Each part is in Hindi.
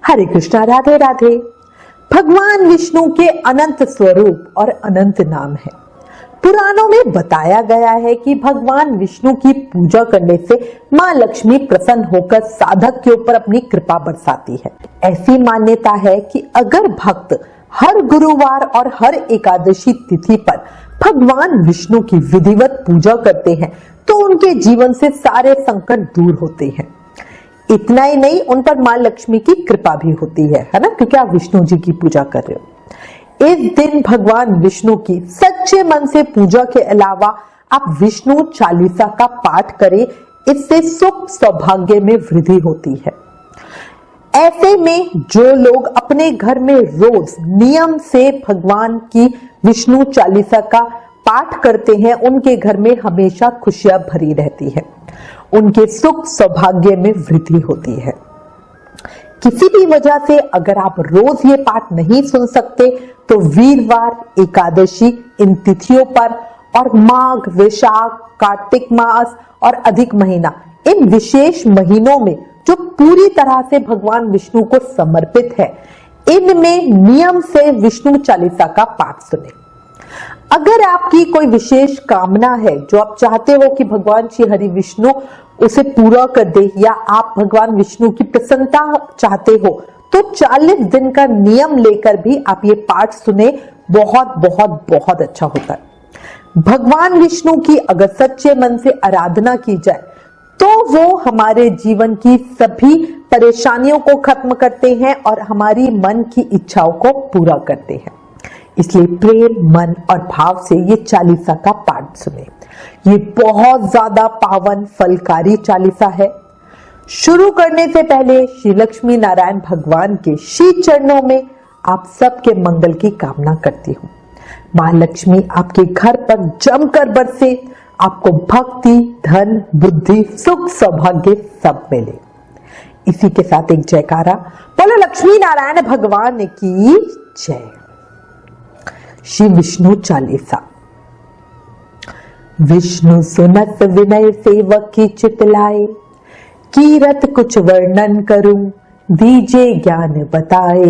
हरे कृष्णा, राधे राधे। भगवान विष्णु के अनंत स्वरूप और अनंत नाम है। पुराणों में बताया गया है कि भगवान विष्णु की पूजा करने से मां लक्ष्मी प्रसन्न होकर साधक के ऊपर अपनी कृपा बरसाती है। ऐसी मान्यता है कि अगर भक्त हर गुरुवार और हर एकादशी तिथि पर भगवान विष्णु की विधिवत पूजा करते हैं तो उनके जीवन से सारे संकट दूर होते हैं। इतना ही नहीं, उन पर मां लक्ष्मी की कृपा भी होती है ना, क्योंकि आप विष्णु जी की पूजा कर रहे हो। इस दिन भगवान विष्णु की सच्चे मन से पूजा के अलावा आप विष्णु चालीसा का पाठ करें, इससे सुख सौभाग्य में वृद्धि होती है। ऐसे में जो लोग अपने घर में रोज नियम से भगवान की विष्णु चालीसा का पाठ करते हैं, उनके घर में हमेशा खुशियां भरी रहती है, उनके सुख सौभाग्य में वृद्धि होती है। किसी भी वजह से अगर आप रोज ये पाठ नहीं सुन सकते तो वीरवार, एकादशी इन तिथियों पर और माघ, वैशाख, कार्तिक मास और अधिक महीना, इन विशेष महीनों में जो पूरी तरह से भगवान विष्णु को समर्पित है, इनमें नियम से विष्णु चालीसा का पाठ सुने। अगर आपकी कोई विशेष कामना है जो आप चाहते हो कि भगवान श्री हरि विष्णु उसे पूरा कर दे, या आप भगवान विष्णु की प्रसन्नता चाहते हो, तो 40 दिन का नियम लेकर भी आप ये पाठ सुने। बहुत बहुत बहुत अच्छा होता है। भगवान विष्णु की अगर सच्चे मन से आराधना की जाए तो वो हमारे जीवन की सभी परेशानियों को खत्म करते हैं और हमारी मन की इच्छाओं को पूरा करते हैं। इसलिए प्रेम, मन और भाव से ये चालीसा का पाठ सुने। ये बहुत ज्यादा पावन फलकारी चालीसा है। शुरू करने से पहले श्री लक्ष्मी नारायण भगवान के श्री चरणों में आप सबके मंगल की कामना करती हूँ। मां लक्ष्मी आपके घर पर जमकर बरसे, आपको भक्ति, धन, बुद्धि, सुख, सौभाग्य सब मिले। इसी के साथ एक जयकारा बोलो लक्ष्मी नारायण भगवान की जय। श्री विष्णु चालीसा। विष्णु सुनत विनय सेवक की चितलाए, कीरत कुछ वर्णन करूं दीजे ज्ञान बताए।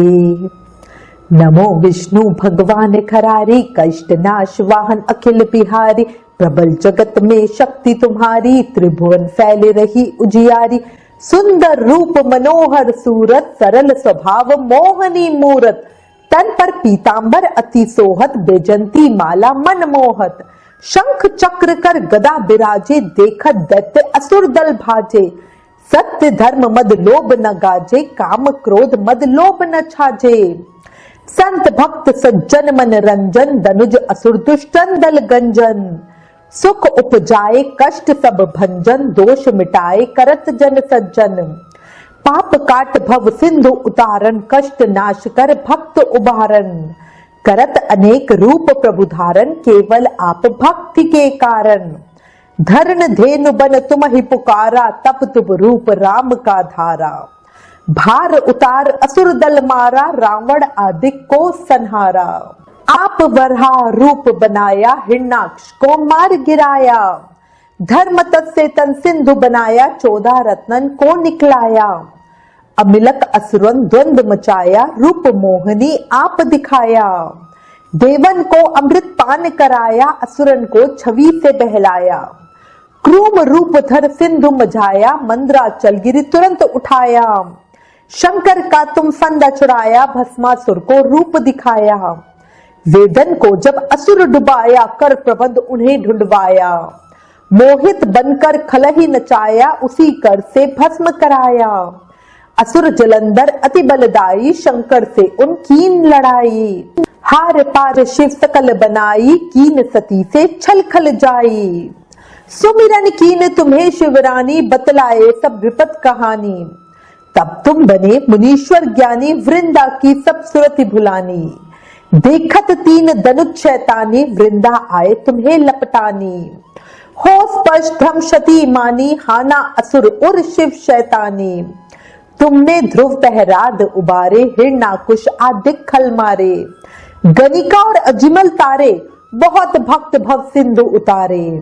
नमो विष्णु भगवान खरारी, कष्ट नाश वाहन अखिल बिहारी। प्रबल जगत में शक्ति तुम्हारी, त्रिभुवन फैल रही उजियारी। सुंदर रूप मनोहर सूरत, सरल स्वभाव मोहनी मूरत। तन पर पीतांबर अति सोहत, बेजंती माला मन मोहत। शंख चक्र कर गदा बिराजे, देखत दैत्य असुर दल भाजे। सत्य धर्म मद लोभ न गाजे, काम क्रोध मद लोभ न छाजे। संत भक्त सज्जन मन रंजन, दनुज असुर दुष्टन दल गंजन। सुख उपजाए कष्ट सब भंजन, दोष मिटाए करत जन सज्जन। पाप काट भव सिंधु उतारन, कष्ट नाश कर भक्त उबारन। करत अनेक रूप प्रभु धारण, केवल आप भक्ति के कारण। धरण धेनु बन तुम ही पुकारा, तप तुम रूप राम का धारा। भार उतार असुर दल मारा, रावण आदि को संहारा। आप वरहा रूप बनाया, हिरण्याक्ष को मार गिराया। धर्म तत् से तन सिंधु बनाया, 14 रत्नन को निकलाया। अमिलक असुरन द्वंद मचाया, रूप मोहनी आप दिखाया। देवन को अमृत पान कराया, असुरन को छवि से बहलाया। क्रूम रूप धर सिंधु मझाया, मंद्राचल गिरि तुरंत उठाया। शंकर का तुम फंदा छुड़ाया, भस्मासुर को रूप दिखाया। वेदन को जब असुर डुबाया, कर प्रबंध उन्हें ढूंढवाया। मोहित बनकर खलही नचाया, उसी कर से भस्म कराया। असुर जलंधर अति बलदाई, शंकर से उन कीन लड़ाई। हार पार शिव सकल बनाई, कीन सती से छल खल जाई। सुमिरन कीन तुम्हें शिवरानी, बतलाए सब विपत कहानी। तब तुम बने मुनीश्वर ज्ञानी, वृंदा की सब सुरति भुलानी। देखत तीन दनुज शैतानी, वृंदा आए तुम्हें लपटानी। हो स्पर्श भ्रम क्षति मानी, हाना असुर उर शिव शैतानी। तुमने ध्रुव प्रहलाद उबारे, हिरण्याकुश आदि खल मारे। गणिका और अजिमल तारे, बहुत भक्त भव सिंधु उतारे।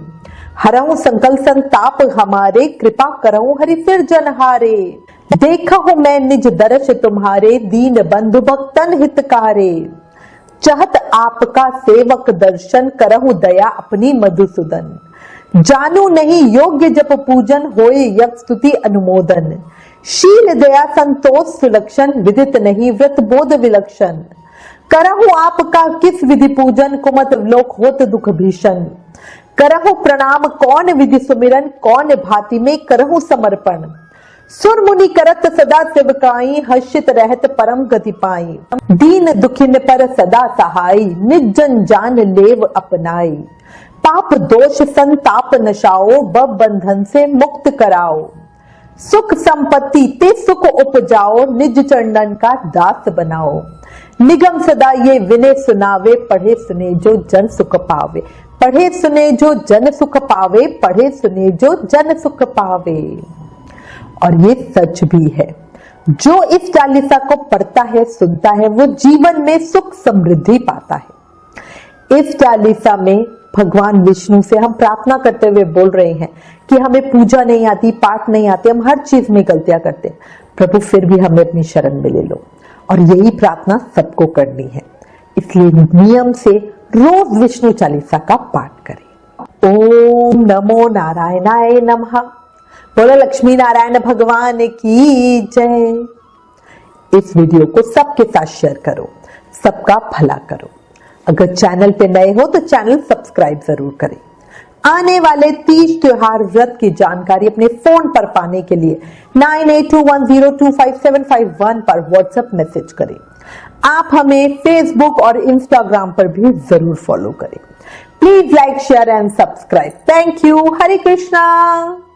हरऊं संकल संताप हमारे, कृपा करऊं हरि फिर जनहारे। देखहु मैं निज दर्श तुम्हारे, दीन बंधु भक्तन हितकारे। चाहत आपका सेवक दर्शन, करहु दया अपनी मधुसूदन। जानू नहीं योग्य जप पूजन, होए यज्ञ स्तुति अनुमोदन। शील दया संतोष सुलक्षण, विदित नहीं व्रत बोध विलक्षण। करहु आपका किस विधि पूजन, कुमत लोक होत दुख भीषण। करहु प्रणाम कौन विधि सुमिरन, कौन भांति में करहु समर्पण। सुर मुनि करत सदा सेवकाई, हर्षित रहत परम गति पाई। दीन दुखिन पर सदा सहाय, निज जन जान लेव अपनाई। पाप दोष संताप नशाओ, बब बंधन से मुक्त कराओ। सुख संपत्ति ते सुख उपजाओ, निज चरणन का दास बनाओ। निगम सदा ये विनय सुनावे, पढ़े सुने जो जन सुख पावे। पढ़े सुने जो जन सुख पावे, पढ़े सुने जो जन सुख पावे। और ये सच भी है, जो इस चालीसा को पढ़ता है सुनता है, वो जीवन में सुख समृद्धि पाता है। इस चालीसा में भगवान विष्णु से हम प्रार्थना करते हुए बोल रहे हैं कि हमें पूजा नहीं आती, पाठ नहीं आते, हम हर चीज में गलतियां करते हैं, प्रभु फिर भी हमें अपनी शरण में ले लो। और यही प्रार्थना सबको करनी है, इसलिए नियम से रोज विष्णु चालीसा का पाठ करें। ओम नमो नारायणाय नमः। बोलो लक्ष्मी नारायण भगवान की जय। इस वीडियो को सबके साथ शेयर करो, सबका भला करो। अगर चैनल पे नए हो तो चैनल सब्सक्राइब जरूर करें। आने वाले तीज त्योहार व्रत की जानकारी अपने फोन पर पाने के लिए 9821025751 पर व्हाट्सएप मैसेज करें। आप हमें फेसबुक और इंस्टाग्राम पर भी जरूर फॉलो करें। Please like share and subscribe. Thank you. Hare Krishna.